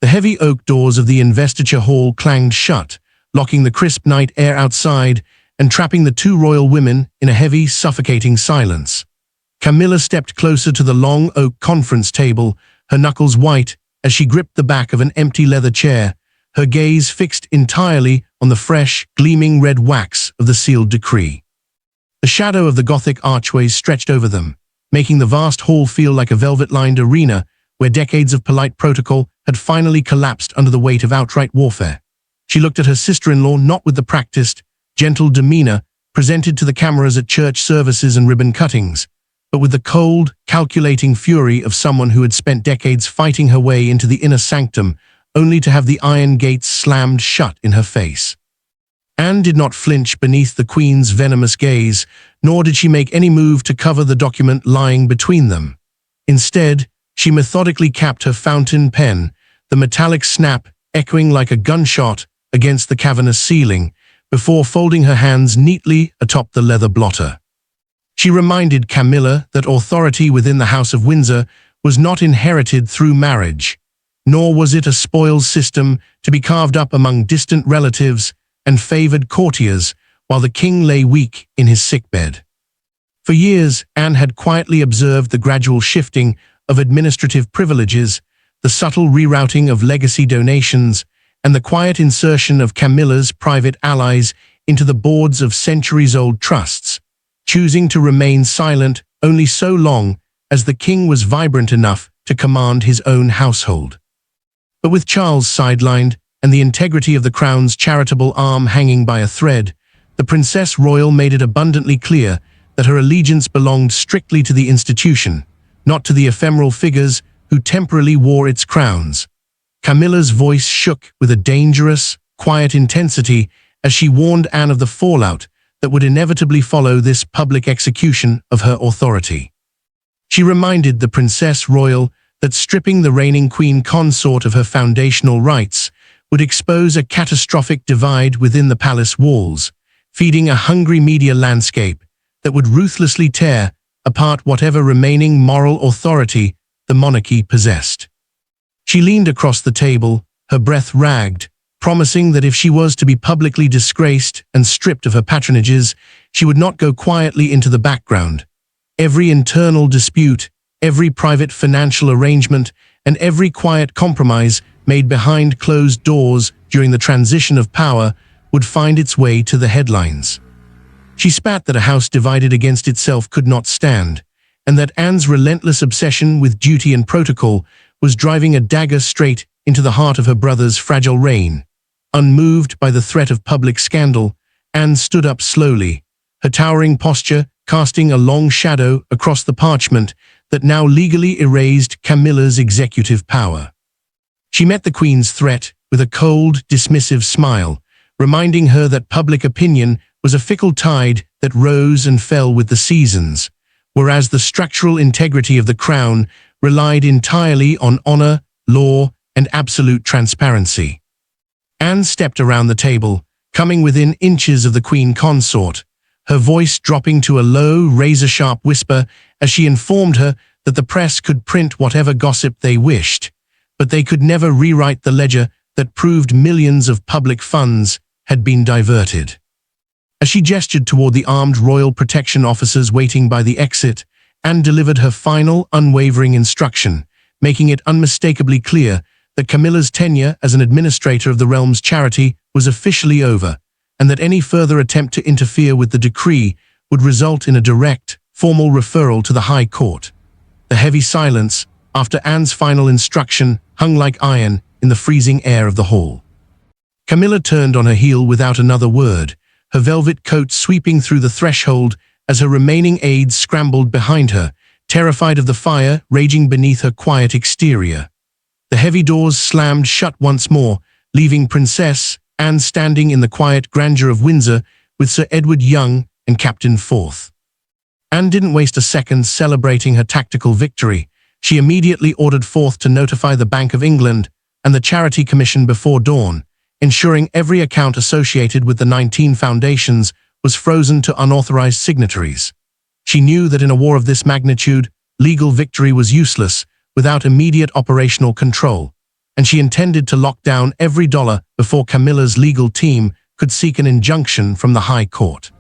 The heavy oak doors of the investiture hall clanged shut, locking the crisp night air outside and trapping the two royal women in a heavy, suffocating silence. Camilla stepped closer to the long oak conference table, her knuckles white as she gripped the back of an empty leather chair, her gaze fixed entirely on the fresh, gleaming red wax of the sealed decree. The shadow of the Gothic archways stretched over them, making the vast hall feel like a velvet-lined arena where decades of polite protocol had finally collapsed under the weight of outright warfare. She looked at her sister-in-law not with the practiced, gentle demeanor presented to the cameras at church services and ribbon cuttings, but with the cold, calculating fury of someone who had spent decades fighting her way into the inner sanctum only to have the iron gates slammed shut in her face. Anne did not flinch beneath the Queen's venomous gaze, nor did she make any move to cover the document lying between them. Instead, she methodically capped her fountain pen, the metallic snap echoing like a gunshot against the cavernous ceiling, before folding her hands neatly atop the leather blotter. She reminded Camilla that authority within the House of Windsor was not inherited through marriage, nor was it a spoils system to be carved up among distant relatives and favored courtiers while the king lay weak in his sickbed. For years, Anne had quietly observed the gradual shifting of administrative privileges, the subtle rerouting of legacy donations, and the quiet insertion of Camilla's private allies into the boards of centuries-old trusts, choosing to remain silent only so long as the king was vibrant enough to command his own household. But with Charles sidelined and the integrity of the crown's charitable arm hanging by a thread, the Princess Royal made it abundantly clear that her allegiance belonged strictly to the institution, not to the ephemeral figures who temporarily wore its crowns. Camilla's voice shook with a dangerous, quiet intensity as she warned Anne of the fallout that would inevitably follow this public execution of her authority. She reminded the Princess Royal that stripping the reigning Queen Consort of her foundational rights would expose a catastrophic divide within the palace walls, feeding a hungry media landscape that would ruthlessly tear apart whatever remaining moral authority the monarchy possessed. She leaned across the table, her breath ragged, promising that if she was to be publicly disgraced and stripped of her patronages, she would not go quietly into the background. Every internal dispute, every private financial arrangement, and every quiet compromise made behind closed doors during the transition of power would find its way to the headlines. She spat that a house divided against itself could not stand, and that Anne's relentless obsession with duty and protocol was driving a dagger straight into the heart of her brother's fragile reign. Unmoved by the threat of public scandal, Anne stood up slowly, her towering posture casting a long shadow across the parchment that now legally erased Camilla's executive power. She met the Queen's threat with a cold, dismissive smile, reminding her that public opinion was a fickle tide that rose and fell with the seasons, whereas the structural integrity of the crown relied entirely on honor, law, and absolute transparency. Anne stepped around the table, coming within inches of the Queen Consort, her voice dropping to a low, razor-sharp whisper as she informed her that the press could print whatever gossip they wished, but they could never rewrite the ledger that proved millions of public funds had been diverted. As she gestured toward the armed royal protection officers waiting by the exit, Anne delivered her final, unwavering instruction, making it unmistakably clear that Camilla's tenure as an administrator of the realm's charity was officially over, and that any further attempt to interfere with the decree would result in a direct, formal referral to the High Court. The heavy silence, after Anne's final instruction, hung like iron in the freezing air of the hall. Camilla turned on her heel without another word, her velvet coat sweeping through the threshold as her remaining aides scrambled behind her, terrified of the fire raging beneath her quiet exterior. The heavy doors slammed shut once more, leaving Princess Anne standing in the quiet grandeur of Windsor with Sir Edward Young and Captain Forth. Anne didn't waste a second celebrating her tactical victory. She immediately ordered Forth to notify the Bank of England and the Charity Commission before dawn, ensuring every account associated with the 19 foundations was frozen to unauthorized signatories. She knew that in a war of this magnitude, legal victory was useless without immediate operational control, and she intended to lock down every dollar before Camilla's legal team could seek an injunction from the High Court.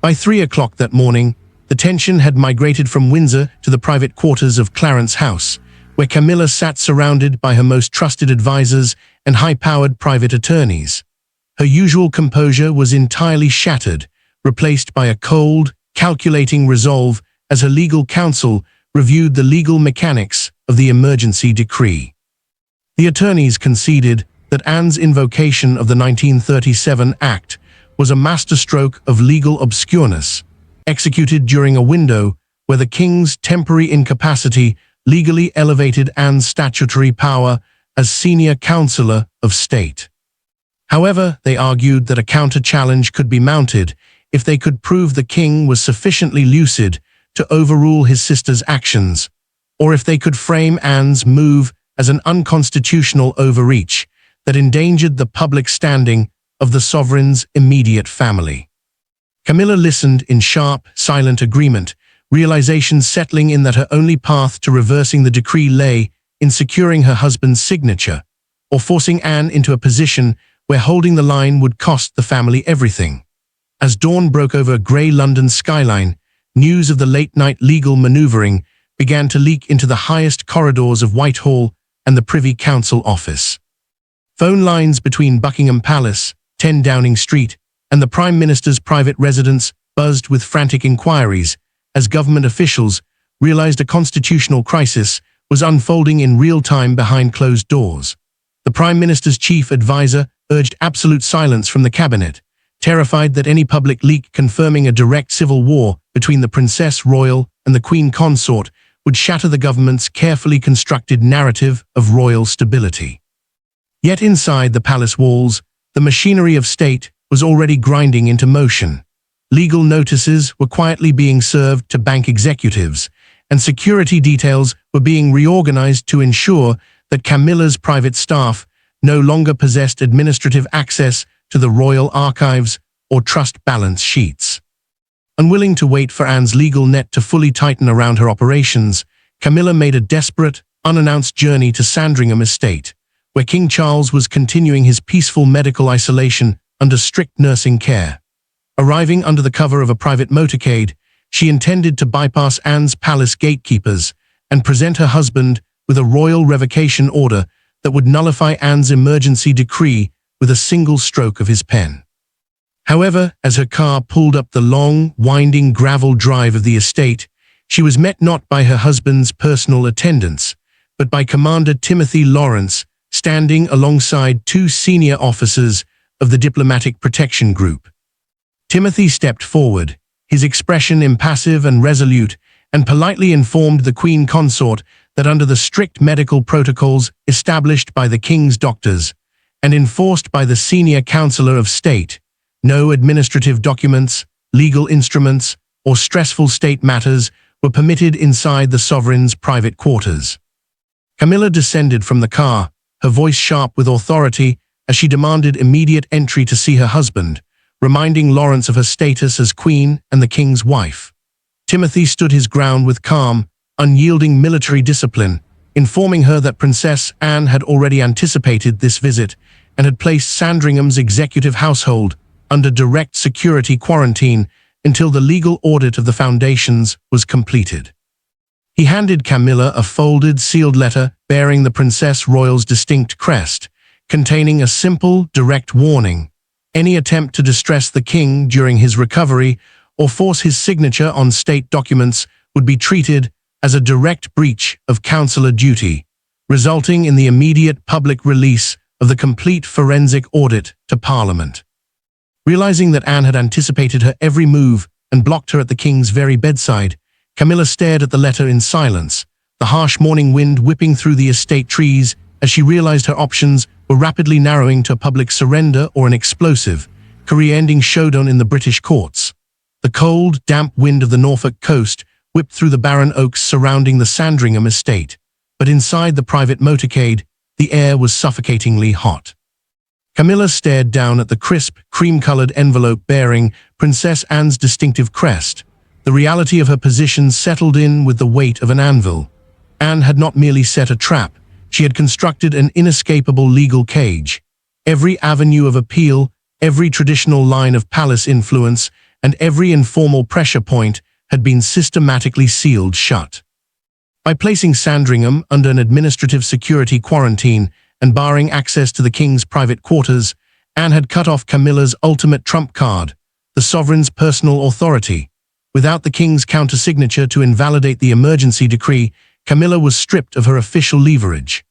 By 3 o'clock that morning, the tension had migrated from Windsor to the private quarters of Clarence House, where Camilla sat surrounded by her most trusted advisors and high-powered private attorneys. Her usual composure was entirely shattered, replaced by a cold, calculating resolve as her legal counsel reviewed the legal mechanics of the emergency decree. The attorneys conceded that Anne's invocation of the 1937 Act was a masterstroke of legal obscureness, executed during a window where the king's temporary incapacity legally elevated Anne's statutory power as senior counselor of state. However, they argued that a counter-challenge could be mounted if they could prove the king was sufficiently lucid to overrule his sister's actions, or if they could frame Anne's move as an unconstitutional overreach that endangered the public standing of the sovereign's immediate family. Camilla listened in sharp, silent agreement, realization settling in that her only path to reversing the decree lay in securing her husband's signature, or forcing Anne into a position where holding the line would cost the family everything. As dawn broke over a grey London skyline, news of the late-night legal manoeuvring began to leak into the highest corridors of Whitehall and the Privy Council office. Phone lines between Buckingham Palace, 10 Downing Street, and the Prime Minister's private residence buzzed with frantic inquiries as government officials realized a constitutional crisis was unfolding in real time behind closed doors. The Prime Minister's chief advisor urged absolute silence from the cabinet, terrified that any public leak confirming a direct civil war between the Princess Royal and the Queen Consort would shatter the government's carefully constructed narrative of royal stability. Yet inside the palace walls, the machinery of state was already grinding into motion. Legal notices were quietly being served to bank executives, and security details were being reorganized to ensure that Camilla's private staff no longer possessed administrative access to the royal archives or trust balance sheets. Unwilling to wait for Anne's legal net to fully tighten around her operations, Camilla made a desperate, unannounced journey to Sandringham Estate, where King Charles was continuing his peaceful medical isolation under strict nursing care. Arriving under the cover of a private motorcade, she intended to bypass Anne's palace gatekeepers and present her husband with a royal revocation order that would nullify Anne's emergency decree with a single stroke of his pen. However, as her car pulled up the long, winding gravel drive of the estate, she was met not by her husband's personal attendants, but by Commander Timothy Lawrence, standing alongside 2 senior officers of the Diplomatic Protection Group. Timothy stepped forward, his expression impassive and resolute, and politely informed the Queen Consort that under the strict medical protocols established by the king's doctors and enforced by the senior counselor of state, no administrative documents, legal instruments, or stressful state matters were permitted inside the sovereign's private quarters. Camilla descended from the car, her voice sharp with authority as she demanded immediate entry to see her husband, reminding Lawrence of her status as queen and the king's wife. Timothy stood his ground with calm, unyielding military discipline, informing her that Princess Anne had already anticipated this visit and had placed Sandringham's executive household under direct security quarantine until the legal audit of the foundations was completed. He handed Camilla a folded, sealed letter bearing the Princess Royal's distinct crest, containing a simple, direct warning: any attempt to distress the king during his recovery or force his signature on state documents would be treated as a direct breach of consular duty, resulting in the immediate public release of the complete forensic audit to Parliament. Realizing that Anne had anticipated her every move and blocked her at the king's very bedside, Camilla stared at the letter in silence, the harsh morning wind whipping through the estate trees as she realized her options were rapidly narrowing to a public surrender or an explosive, career-ending showdown in the British courts. The cold, damp wind of the Norfolk coast whipped through the barren oaks surrounding the Sandringham estate, but inside the private motorcade, the air was suffocatingly hot. Camilla stared down at the crisp, cream-colored envelope bearing Princess Anne's distinctive crest. The reality of her position settled in with the weight of an anvil. Anne had not merely set a trap, she had constructed an inescapable legal cage. Every avenue of appeal, every traditional line of palace influence, and every informal pressure point had been systematically sealed shut. By placing Sandringham under an administrative security quarantine and barring access to the king's private quarters, Anne had cut off Camilla's ultimate trump card, the sovereign's personal authority. Without the king's countersignature to invalidate the emergency decree, Camilla was stripped of her official leverage.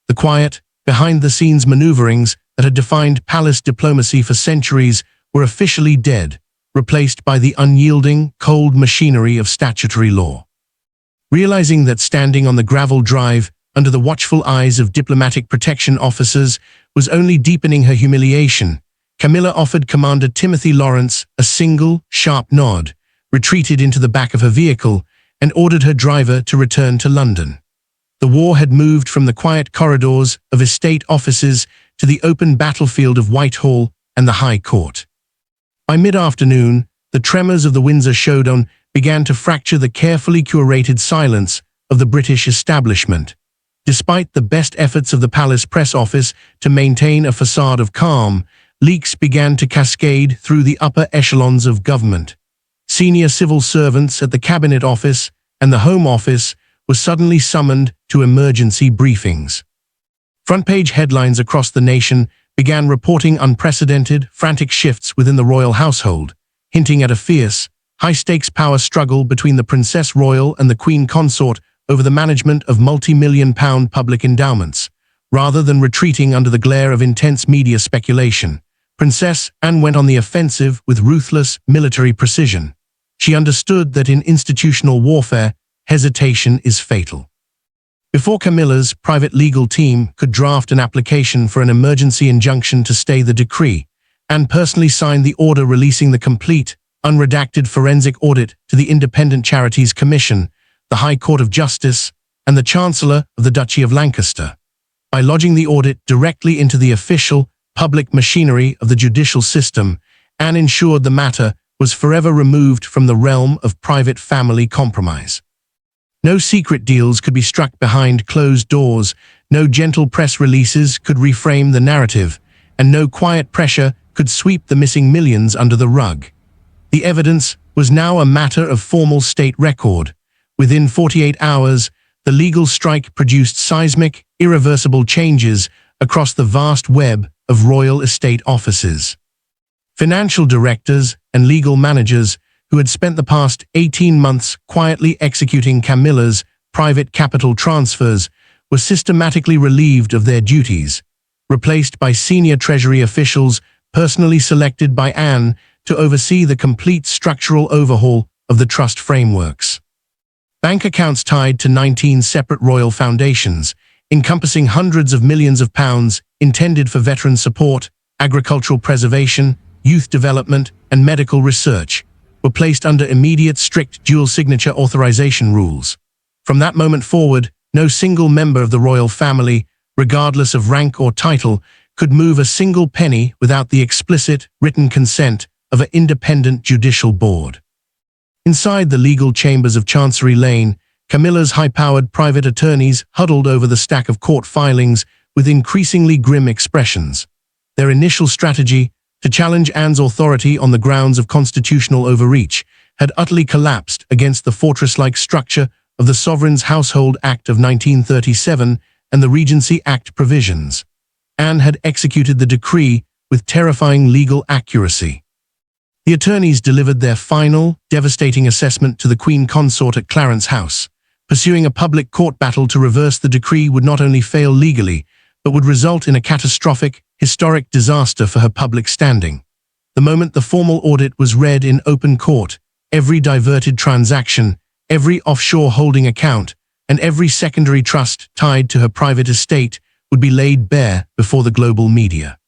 The quiet, behind-the-scenes maneuverings that had defined palace diplomacy for centuries were officially dead, replaced by the unyielding, cold machinery of statutory law. Realizing that standing on the gravel drive under the watchful eyes of diplomatic protection officers was only deepening her humiliation, Camilla offered Commander Timothy Lawrence a single, sharp nod, retreated into the back of her vehicle, and ordered her driver to return to London. The war had moved from the quiet corridors of estate offices to the open battlefield of Whitehall and the High Court. By mid-afternoon, the tremors of the Windsor showdown began to fracture the carefully curated silence of the British establishment. Despite the best efforts of the palace press office to maintain a facade of calm, leaks began to cascade through the upper echelons of government. Senior civil servants at the Cabinet Office and the Home Office were suddenly summoned to emergency briefings. Front-page headlines across the nation began reporting unprecedented, frantic shifts within the royal household, hinting at a fierce, high-stakes power struggle between the Princess Royal and the Queen Consort over the management of multi-million-pound public endowments. Rather than retreating under the glare of intense media speculation, Princess Anne went on the offensive with ruthless military precision. She understood that in institutional warfare, hesitation is fatal. Before Camilla's private legal team could draft an application for an emergency injunction to stay the decree, Anne personally signed the order releasing the complete, unredacted forensic audit to the Independent Charities Commission, the High Court of Justice, and the Chancellor of the Duchy of Lancaster. By lodging the audit directly into the official, public machinery of the judicial system, Anne ensured the matter was forever removed from the realm of private family compromise. No secret deals could be struck behind closed doors, no gentle press releases could reframe the narrative, and no quiet pressure could sweep the missing millions under the rug. The evidence was now a matter of formal state record. Within 48 hours, the legal strike produced seismic, irreversible changes across the vast web of royal estate offices. Financial directors and legal managers who had spent the past 18 months quietly executing Camilla's private capital transfers were systematically relieved of their duties, replaced by senior Treasury officials personally selected by Anne to oversee the complete structural overhaul of the trust frameworks. Bank accounts tied to 19 separate royal foundations, encompassing hundreds of millions of pounds intended for veteran support, agricultural preservation, youth development, and medical research, were placed under immediate strict dual-signature authorization rules. From that moment forward, no single member of the royal family, regardless of rank or title, could move a single penny without the explicit, written consent of an independent judicial board. Inside the legal chambers of Chancery Lane, Camilla's high-powered private attorneys huddled over the stack of court filings with increasingly grim expressions. Their initial strategy, to challenge Anne's authority on the grounds of constitutional overreach, had utterly collapsed against the fortress-like structure of the Sovereign's Household Act of 1937 and the Regency Act provisions. Anne had executed the decree with terrifying legal accuracy. The attorneys delivered their final, devastating assessment to the Queen Consort at Clarence House. Pursuing a public court battle to reverse the decree would not only fail legally, but would result in a catastrophic, historic disaster for her public standing. The moment the formal audit was read in open court, every diverted transaction, every offshore holding account, and every secondary trust tied to her private estate would be laid bare before the global media.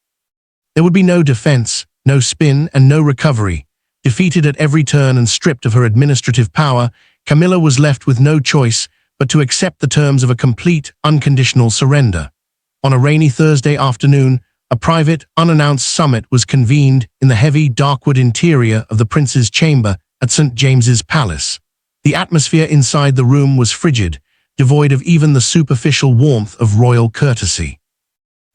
There would be no defense, no spin, and no recovery. Defeated at every turn and stripped of her administrative power, Camilla was left with no choice but to accept the terms of a complete, unconditional surrender. On a rainy Thursday afternoon, a private, unannounced summit was convened in the heavy, darkwood interior of the Prince's chamber at St. James's Palace. The atmosphere inside the room was frigid, devoid of even the superficial warmth of royal courtesy.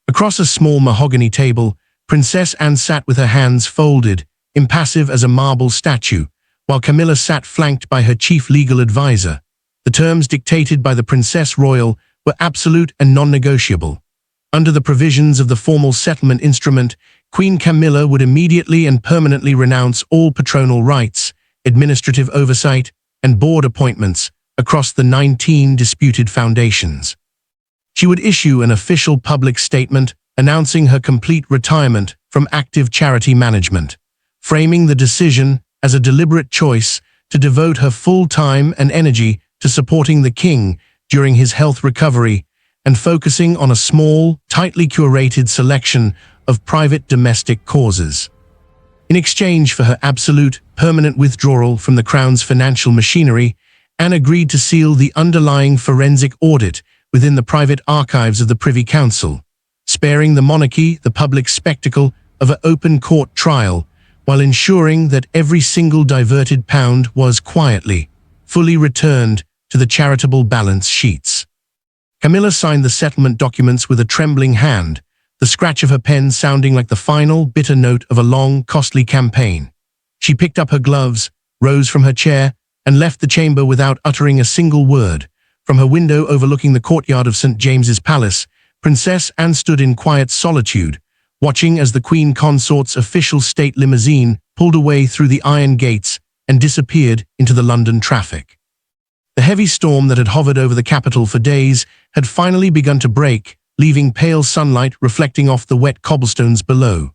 Across a small mahogany table, Princess Anne sat with her hands folded, impassive as a marble statue, while Camilla sat flanked by her chief legal advisor. The terms dictated by the Princess Royal were absolute and non-negotiable. Under the provisions of the formal settlement instrument, Queen Camilla would immediately and permanently renounce all patronal rights, administrative oversight, and board appointments across the 19 disputed foundations. She would issue an official public statement announcing her complete retirement from active charity management, framing the decision as a deliberate choice to devote her full time and energy to supporting the king during his health recovery and focusing on a small, tightly curated selection of private domestic causes. In exchange for her absolute, permanent withdrawal from the Crown's financial machinery, Anne agreed to seal the underlying forensic audit within the private archives of the Privy Council, sparing the monarchy the public spectacle of an open court trial, while ensuring that every single diverted pound was quietly, fully returned to the charitable balance sheets. Camilla signed the settlement documents with a trembling hand, the scratch of her pen sounding like the final, bitter note of a long, costly campaign. She picked up her gloves, rose from her chair, and left the chamber without uttering a single word. From her window overlooking the courtyard of St. James's Palace, Princess Anne stood in quiet solitude, watching as the Queen Consort's official state limousine pulled away through the iron gates and disappeared into the London traffic. The heavy storm that had hovered over the capital for days had finally begun to break, leaving pale sunlight reflecting off the wet cobblestones below.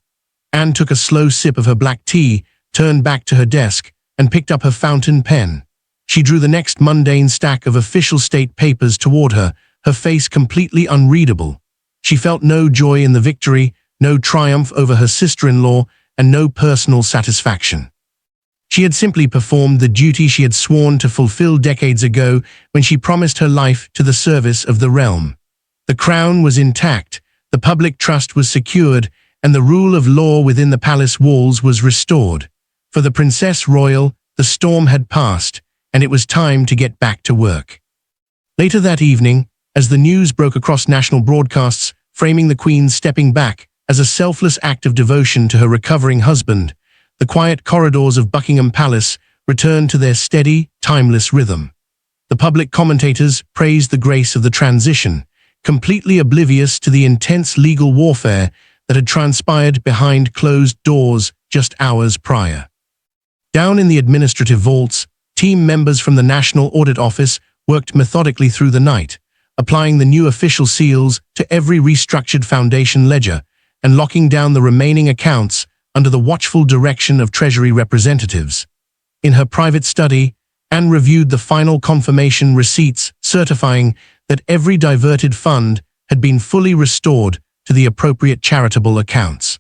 Anne took a slow sip of her black tea, turned back to her desk, and picked up her fountain pen. She drew the next mundane stack of official state papers toward her, her face completely unreadable. She felt no joy in the victory, no triumph over her sister-in-law, and no personal satisfaction. She had simply performed the duty she had sworn to fulfill decades ago when she promised her life to the service of the realm. The crown was intact, the public trust was secured, and the rule of law within the palace walls was restored. For the Princess Royal, the storm had passed, and it was time to get back to work. Later that evening, as the news broke across national broadcasts, framing the Queen stepping back as a selfless act of devotion to her recovering husband, the quiet corridors of Buckingham Palace returned to their steady, timeless rhythm. The public commentators praised the grace of the transition, completely oblivious to the intense legal warfare that had transpired behind closed doors just hours prior. Down in the administrative vaults, team members from the National Audit Office worked methodically through the night, applying the new official seals to every restructured foundation ledger and locking down the remaining accounts under the watchful direction of Treasury representatives. In her private study, Anne reviewed the final confirmation receipts certifying that every diverted fund had been fully restored to the appropriate charitable accounts.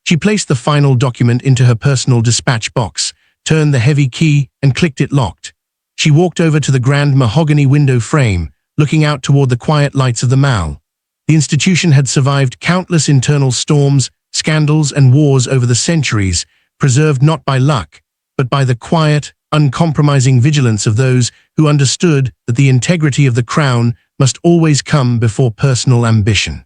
She placed the final document into her personal dispatch box, turned the heavy key, and clicked it locked. She walked over to the grand mahogany window frame, looking out toward the quiet lights of the Mall. The institution had survived countless internal storms, scandals, and wars over the centuries, preserved not by luck, but by the quiet, uncompromising vigilance of those who understood that the integrity of the crown must always come before personal ambition.